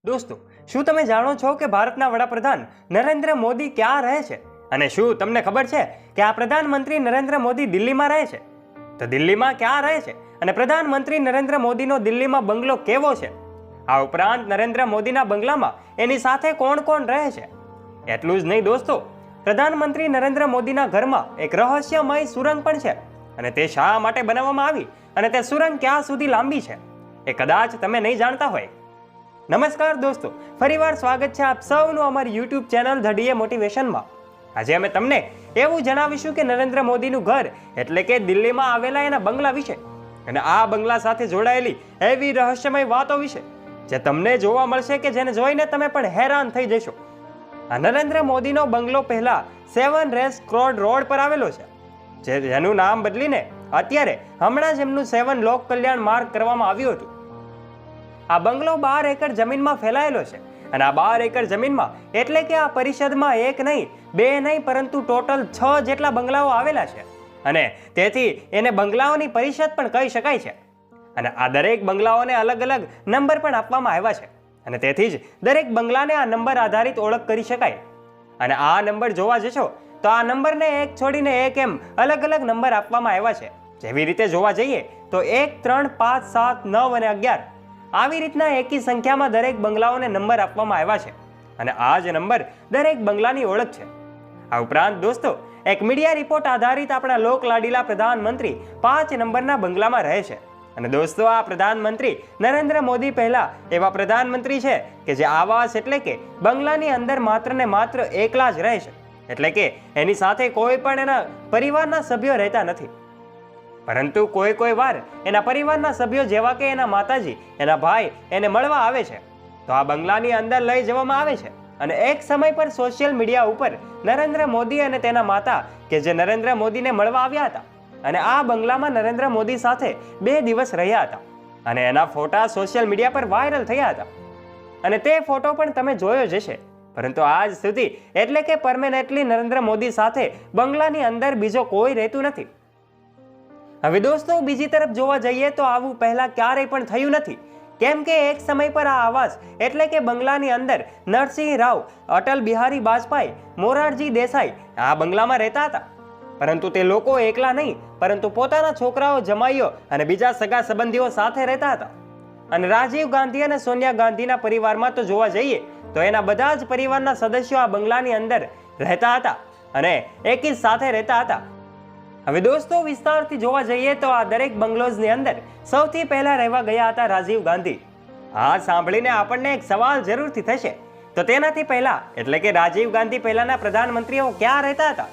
દોસ્તો, શું તમે જાણો છો કે ભારતના વડાપ્રધાન નરેન્દ્ર મોદી ક્યાં રહે છે? અને શું તમને ખબર છે કે આ પ્રધાનમંત્રી નરેન્દ્ર મોદી દિલ્હીમાં રહે છે? તો દિલ્હીમાં ક્યાં રહે છે અને પ્રધાનમંત્રી નરેન્દ્ર મોદીનો દિલ્હીમાં બંગલો કેવો છે? આ ઉપરાંત નરેન્દ્ર મોદીના બંગલામાં એની સાથે કોણ કોણ રહે છે? એટલું જ નહીં દોસ્તો, પ્રધાનમંત્રી નરેન્દ્ર મોદીના ઘરમાં એક રહસ્યમય સુરંગ પણ છે અને તે શા માટે બનાવવામાં આવી અને તે સુરંગ ક્યાં સુધી લાંબી છે એ કદાચ તમે નહીં જાણતા હોય. નમસ્કાર દોસ્તો, ફરીવાર સ્વાગત છે આપ સૌનું અમારી YouTube ચેનલ ધ ડીએ મોટિવેશનમાં. આજે અમે તમને એવું જણાવીશું કે નરેન્દ્ર મોદીનું ઘર એટલે કે દિલ્હીમાં આવેલા એના બંગલા વિશે અને આ બંગલા સાથે જોડાયેલી એવી રહસ્યમય વાતો વિશે જે તમને જોવા મળશે કે જેને જોઈને તમે પણ હેરાન થઈ જશો. આ નરેન્દ્ર મોદીનો બંગલો પહેલા 7 રેસ ક્રોડ રોડ પર આવેલો છે, જેનું નામ બદલીને અત્યારે હમણાં જ એમનું 7 લોક કલ્યાણ માર્ગ કરવામાં આવ્યું હતું. આ બંગલો 12 એકર જમીનમાં ફેલાયેલો છે અને આ 12 એકર જમીનમાં એટલે કે આ પરિષદમાં એક નહીં, બે નહીં, પરંતુ ટોટલ 6 જેટલા બંગલાઓ આવેલા છે અને તેથી એને બંગલાઓની પરિષદ પણ કહી શકાય છે. અને આ દરેક બંગલાઓને અલગ અલગ નંબર પણ આપવામાં આવ્યા છે અને તેથી જ દરેક બંગલાને આ નંબર આધારિત ઓળખ કરી શકાય. અને આ નંબર જોવા જશો તો આ નંબરને એક છોડીને એક એમ અલગ અલગ નંબર આપવામાં આવ્યા છે. જેવી રીતે જોવા જઈએ તો 1, 3, 5, 7, 9 અને 11 આવી રીતના એકી સંખ્યામાં દરેક બંગલાઓને નંબર આપવામાં આવ્યા છે અને આ જ નંબર દરેક બંગલાની ઓળખ છે. આ ઉપરાંત દોસ્તો, એક મીડિયા રિપોર્ટ આધારિત આપણા લોકલાડીલા પ્રધાનમંત્રી 5 નંબરના બંગલામાં રહે છે. અને દોસ્તો, આ પ્રધાનમંત્રી નરેન્દ્ર મોદી પહેલા એવા પ્રધાનમંત્રી છે કે જે આવાસ એટલે કે બંગલાની અંદર માત્ર ને માત્ર એકલા જ રહે છે, એટલે કે એની સાથે કોઈ પણ એના પરિવારના સભ્યો રહેતા નથી. પરંતુ કોઈ વાર એના પરિવારના સભ્યો જેવા કે એના માતાજી, એના ભાઈ એને મળવા આવે છે તો આ બંગલાની અંદર લઈ જવામાં આવે છે. અને એક સમય પર સોશિયલ મીડિયા ઉપર નરેન્દ્ર મોદી અને તેના માતા કે જે નરેન્દ્ર મોદીને મળવા આવ્યા હતા અને આ બંગલામાં નરેન્દ્ર મોદી સાથે 2 દિવસ રહ્યા હતા અને એના ફોટા સોશિયલ મીડિયા પર વાયરલ થયા હતા અને તે ફોટો પણ તમે જોયો જ હશે. પરંતુ આજ સુધી એટલે કે પરમેનન્ટલી નરેન્દ્ર મોદી સાથે બંગલાની અંદર બીજો કોઈ રહેતું નથી. હવે દોસ્તો, બીજી તરફ જોવા જઈએ તો આવું પહેલા ક્યારેય પણ થયું નથી, કેમ કે એક સમય પર આ આવાસ એટલે કે બંગલાની અંદર નરસિંહ રાવ, અટલ બિહારી વાજપેયી, મોરારજી દેસાઈ આ બંગલામાં રહેતા હતા. પરંતુ તે લોકો એકલા નહીં, પરંતુ પોતાના છોકરાઓ, જમાઈઓ અને બીજા સગા સંબંધીઓ સાથે રહેતા હતા. અને રાજીવ ગાંધી અને સોનિયા ગાંધીના પરિવારમાં તો જોવા જઈએ તો એના બધા જ પરિવારના સદસ્યો આ બંગલાની અંદર રહેતા હતા અને એકી સાથે રહેતા હતા. હવે દોસ્તો, વિસ્તારથી જોવા જઈએ તો આ દરેક બંગલોઝની અંદર સૌથી પહેલા રહેવા ગયા હતા રાજીવ ગાંધી. આ સાંભળીને આપણને એક સવાલ જરૂરથી થશે, તો તેનાથી પહેલા એટલે કે રાજીવ ગાંધી પહેલાના પ્રધાનમંત્રીઓ ક્યાં રહેતા હતા?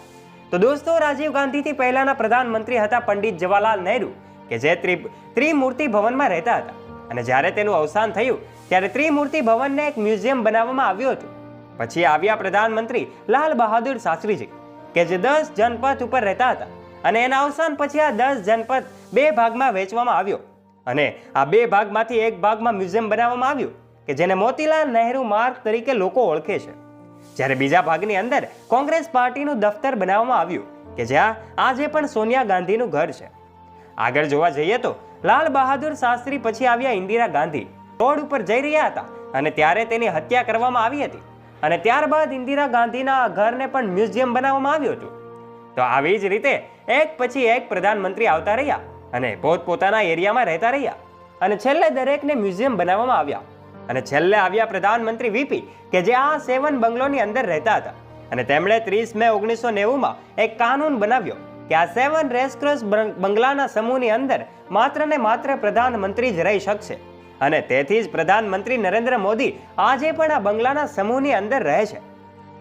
તો દોસ્તો, રાજીવ ગાંધીથી પહેલાના પ્રધાનમંત્રી હતા પંડિત જવાહરલાલ નહેરુ કે જે ત્રિમૂર્તિ ભવનમાં રહેતા હતા. અને જ્યારે તેનું અવસાન થયું ત્યારે ત્રિમૂર્તિ ભવનને એક મ્યુઝિયમ બનાવવામાં આવ્યું હતું. પછી આવ્યા પ્રધાનમંત્રી લાલ બહાદુર શાસ્ત્રીજી કે જે 10 જનપથ ઉપર રહેતા હતા અને એના અવસાન પછી આ 10 જનપથ 2 ભાગમાં વહેંચવામાં આવ્યો અને આ 2 ભાગમાંથી એક ભાગમાં મ્યુઝિયમ બનાવવામાં આવ્યું કે જેને મોતીલાલ નહેરુ માર્ગ તરીકે લોકો ઓળખે છે. જ્યારે બીજા ભાગની અંદર કોંગ્રેસ પાર્ટીનું દફતર બનાવવામાં આવ્યું કે જ્યાં આજે પણ સોનિયા ગાંધીનું ઘર છે. આગળ જોવા જઈએ તો લાલ બહાદુર શાસ્ત્રી પછી આવ્યા ઇન્દિરા ગાંધી. રોડ ઉપર જઈ રહ્યા હતા અને ત્યારે તેની હત્યા કરવામાં આવી હતી અને ત્યારબાદ ઇન્દિરા ગાંધીના ઘરને પણ મ્યુઝિયમ બનાવવામાં આવ્યું હતું. તો આવી જ રીતે એક પછી એક પ્રધાનમંત્રી આવતા રહ્યા અને પોતપોતાના એરિયામાં રહેતા રહ્યા અને છેલ્લે દરેકને મ્યુઝિયમ બનાવવામાં આવ્યા. અને છેલ્લે આવ્યા પ્રધાનમંત્રી વીપી કે જે આ 7 બંગલોની અંદર રહેતા હતા અને તેમણે 30 મે 1990માં એક કાનૂન બનાવ્યો કે આ 7 રેસક્રોસ બંગલાના સમૂહની અંદર માત્ર ને માત્ર પ્રધાનમંત્રી જ રહી શકશે. અને તેથી જ પ્રધાનમંત્રી નરેન્દ્ર મોદી આજે પણ આ બંગલાના સમૂહની અંદર રહે છે.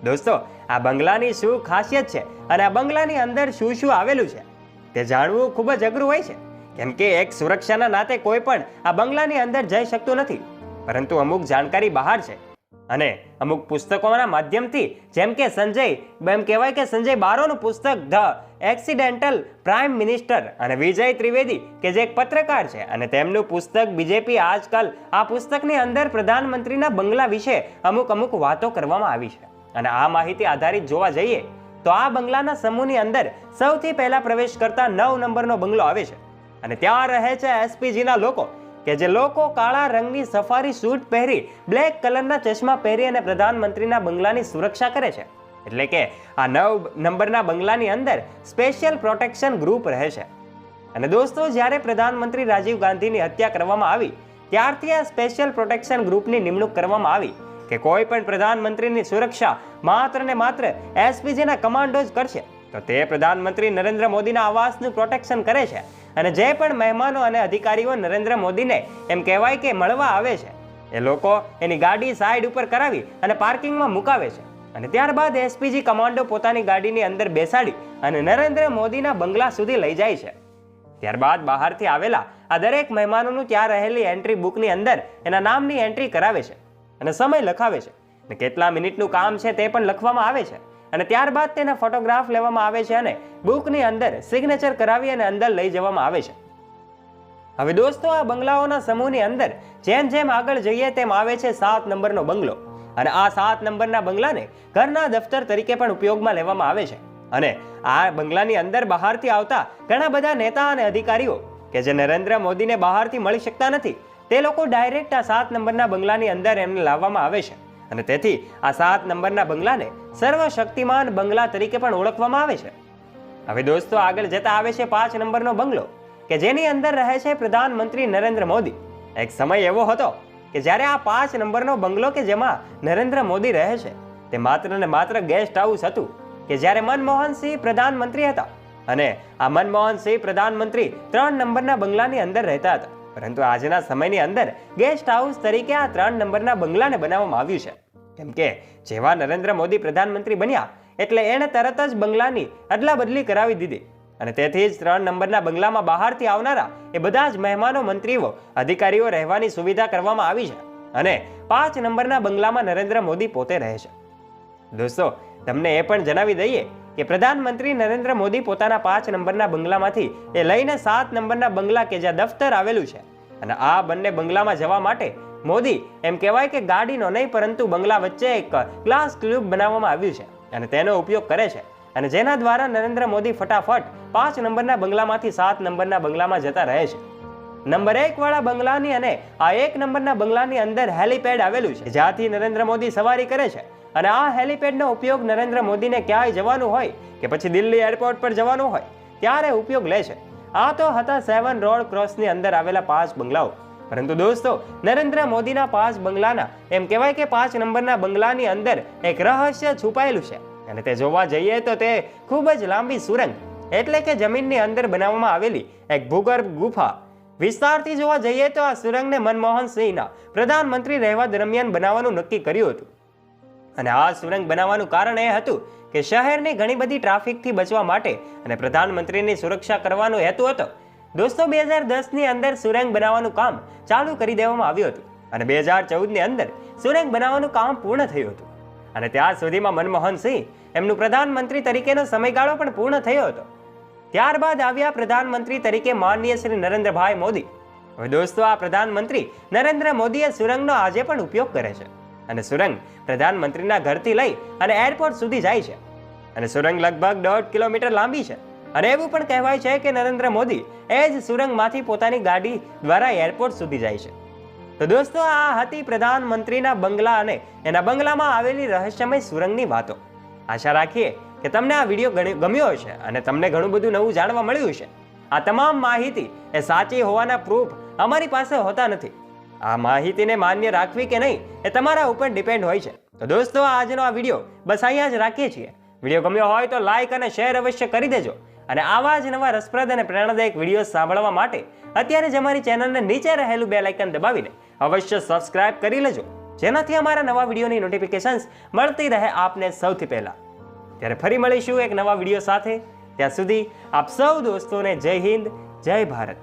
દોસ્તો, આ બંગલાની શું ખાસિયત છે અને આ બંગલાની અંદર શું શું આવેલું છે તે જાણવું ખૂબ જ અઘરું હોય છે, કેમ કે એક સુરક્ષાના નાતે કોઈ પણ આ બંગલાની અંદર જઈ શકતું નથી. પરંતુ અમુક જાણકારી બહાર છે અને અમુક પુસ્તકોના માધ્યમથી, જેમ કે એમ કહેવાય કે સંજય બારોનું પુસ્તક ધ એક્સિડેન્ટલ પ્રાઇમ મિનિસ્ટર અને વિજય ત્રિવેદી કે જે એક પત્રકાર છે અને તેમનું પુસ્તક બીજેપી આજકાલ, આ પુસ્તકની અંદર પ્રધાનમંત્રીના બંગલા વિશે અમુક વાતો કરવામાં આવી છે. અને આ માહિતી આધારિત જોવા જઈએ તો આ બંગલાના સમૂહની અંદર સૌથી પહેલા પ્રવેશ કરતા 9 નંબરનો બંગલો આવે છે અને ત્યાં રહે છે એસપીજીના લોકો કે જે લોકો કાળા રંગની સફારી સૂટ પહેરી બ્લેક કલરના ચશ્મા પહેરી અને પ્રધાનમંત્રીના બંગલાની સુરક્ષા કરે છે. એટલે કે આ 9 નંબરના બંગલાની અંદર સ્પેશિયલ પ્રોટેક્શન ગ્રુપ રહે છે. અને દોસ્તો, જ્યારે પ્રધાનમંત્રી રાજીવ ગાંધીની હત્યા કરવામાં આવી ત્યારથી આ સ્પેશિયલ પ્રોટેક્શન ગ્રુપની નિમણૂક કરવામાં આવી કે કોઈ પણ પ્રધાનમંત્રીની સુરક્ષા માત્ર ને માત્ર એસપીજીના કમાન્ડો જ કરશે. તો તે પ્રધાનમંત્રી નરેન્દ્ર મોદીના આવાસનું પ્રોટેક્શન કરે છે. અને જે પણ મહેમાનો અને અધિકારીઓ નરેન્દ્ર મોદીને એમ કહેવાય કે મળવા આવે છે એ લોકો એની ગાડી સાઈડ ઉપર કરાવી અને પાર્કિંગમાં મુકાવે છે. અને ત્યારબાદ એસપીજી કમાન્ડો પોતાની ગાડીની અંદર બેસાડી અને નરેન્દ્ર મોદીના બંગલા સુધી લઈ જાય છે. ત્યારબાદ બહારથી આવેલા આ દરેક મહેમાનોનું ત્યાં રહેલી એન્ટ્રી બુકની અંદર એના નામની એન્ટ્રી કરાવે છે અને સમય લખાવે છે અને કેટલા મિનિટનું કામ છે તે પણ લખવામાં આવે છે. અને ત્યારબાદ તેના ફોટોગ્રાફ લેવામાં આવે છે અને બુકની અંદર સિગ્નેચર કરાવી અને અંદર લઈ જવામાં આવે છે. હવે દોસ્તો, આ બંગલાઓના સમૂહની અંદર જેમ જેમ આગળ જઈએ તેમ આવે છે 7 નંબરનો બંગલો. અને આ 7 નંબરના બંગલાને ઘરના દફતર તરીકે પણ ઉપયોગમાં લેવામાં આવે છે. અને આ બંગલાની અંદર બહારથી આવતા ઘણા બધા નેતા અને અધિકારીઓ કે જે નરેન્દ્ર મોદીને બહારથી મળી શકતા નથી તે લોકો ડાયરેક્ટ આ 7 નંબરના બંગલાની અંદર એમને લાવવામાં આવે છે. અને તેથી આ 7 નંબરના બંગલાને સર્વશક્તિમાન બંગલા તરીકે પણ ઓળખવામાં આવે છે. હવે દોસ્તો, આગળ જતા આવે છે 5 નંબરનો બંગલો કે જેની અંદર રહે છે પ્રધાનમંત્રી નરેન્દ્ર મોદી. એક સમય એવો હતો કે જ્યારે આ 5 નંબરનો બંગલો કે જેમાં નરેન્દ્ર મોદી રહે છે તે માત્ર ને માત્ર ગેસ્ટ હાઉસ હતું કે જ્યારે મનમોહનસિંહ પ્રધાનમંત્રી હતા અને આ મનમોહનસિંહ પ્રધાનમંત્રી 3 નંબરના બંગલાની અંદર રહેતા હતા. પરંતુ આજના સમયની અંદર ગેસ્ટ હાઉસ તરીકે આ 3 નંબરના બંગલાને બનાવવામાં આવ્યું છે. કેમ કે જેવા નરેન્દ્ર મોદી પ્રધાનમંત્રી બન્યા એટલે એણે તરત જ બંગલાની અદલા બદલી કરાવી દીધી. અને તેથી જ 3 નંબરના બંગલામાં બહારથી આવનારા એ બધા જ મહેમાનો, મંત્રીઓ, અધિકારીઓ રહેવાની સુવિધા કરવામાં આવી છે. અને 5 નંબરના બંગલામાં નરેન્દ્ર મોદી પોતે રહે છે. દોસ્તો, તમને એ પણ જણાવી દઈએ કે પ્રધાનમંત્રી નરેન્દ્ર મોદી પોતાના 5 નંબરના બંગલામાંથી એ લઈને 7 નંબરના બંગલા કે જ્યાં દફતર આવેલું છે. અને આ બંને બંગલામાં જવા માટે મોદી એમ કહેવાય કે ગાડીનો નહીં પરંતુ બંગલા વચ્ચે એક ગ્લાસ ટ્યુબ બનાવવામાં આવ્યું છે અને તેનો ઉપયોગ કરે છે. અને જેના દ્વારા નરેન્દ્ર મોદી ફટાફટ 5 નંબરના બંગલામાંથી 7 નંબરના બંગલામાં જતા રહે છે. નંબર 1 વાળા બંગલાની અને આ 1 નંબરના બંગલાની અંદર હેલીપેડ આવેલું છે જ્યાંથી નરેન્દ્ર મોદી સવારી કરે છે. અને આ હેલીપેડનો ઉપયોગ નરેન્દ્ર મોદીને ક્યાંય જવાનું હોય કે પછી દિલ્હી એરપોર્ટ પર જવાનું હોય ત્યારે ઉપયોગ લે છે. આ તો હતા 7 રોડ ક્રોસની અંદર આવેલા 5 બંગલાઓ. પરંતુ દોસ્તો, નરેન્દ્ર મોદીના 5 બંગલાના એમ કહેવાય કે 5 નંબરના બંગલાની અંદર એક રહસ્ય છુપાયેલું છે. અને તે જોવા જઈએ તો તે ખૂબ જ લાંબી સુરંગ એટલે કે જમીનની અંદર બનાવવામાં આવેલી એક ભૂગર્ભ ગુફા. વિસ્તારથી જોવા જઈએ તો આ સુરંગને મનમોહનસિંહના પ્રધાનમંત્રી રહેવા દરમિયાન બનાવવાનું નક્કી કર્યું હતું. અને આ સુરંગ બનાવવાનું કારણ એ હતું કે શહેરની ઘણી બધી ટ્રાફિકથી બચવા માટે અને પ્રધાનમંત્રીની સુરક્ષા કરવાનો હેતુ હતો. દોસ્તો, 2010ની અંદર સુરંગ બનાવવાનું કામ ચાલુ કરી દેવામાં આવ્યું હતું અને 2014ની અંદર સુરંગ બનાવવાનું કામ પૂર્ણ થયું હતું. અને ત્યાર સુધીમાં મનમોહનસિંહ એમનું પ્રધાનમંત્રી તરીકેનો સમયગાળો પણ પૂર્ણ થયો હતો. ત્યારબાદ આવ્યા પ્રધાનમંત્રી તરીકે માનનીય શ્રી નરેન્દ્રભાઈ મોદી. હવે દોસ્તો, આ પ્રધાનમંત્રી નરેન્દ્ર મોદીએ સુરંગનો આજે પણ ઉપયોગ કરે છે. અને સુરંગ પ્રધાનમંત્રીના ઘરથી લઈ અને એરપોર્ટ સુધી જાય છે. અને સુરંગ લગભગ 1.5 કિલોમીટર લાંબી છે. અને એવું પણ કહેવાય છે કે નરેન્દ્ર મોદી એ જ સુરંગમાંથી પોતાની ગાડી દ્વારા એરપોર્ટ સુધી જાય છે. તો દોસ્તો, આ હતી પ્રધાનમંત્રીના બંગલા અને એના બંગલામાં આવેલી રહસ્યમય સુરંગની વાતો. આશા રાખીએ કે તમને આ વિડીયો ગમ્યો હશે અને તમને ઘણું બધું નવું જાણવા મળ્યું છે. આ તમામ માહિતી એ સાચી હોવાના પ્રૂફ અમારી પાસે હોતા નથી. આ માહિતીને માન્ય રાખવી કે નહીં એ તમારા ઉપર ડિપેન્ડ હોય છે. તો દોસ્તો, આજનો આ વિડીયો બસ અહીંયા જ રાખીએ છીએ. વિડીયો ગમ્યો હોય તો લાઈક અને શેર અવશ્ય કરી દેજો. અને આવા જ નવા રસપ્રદ અને પ્રેરણાદાયક વિડીયો સાંભળવા માટે અત્યારે જ અમારી ચેનલને નીચે રહેલું બેલ આઇકન દબાવીને અવશ્ય સબસ્ક્રાઇબ કરી લેજો, જેનાથી અમારા નવા વિડીયોની નોટિફિકેશન્સ મળતી રહે આપને સૌથી પહેલા. ત્યારે ફરી મળીશું એક નવા વિડીયો સાથે. ત્યાં સુધી આપ સૌ દોસ્તોને જય હિન્દ, જય ભારત.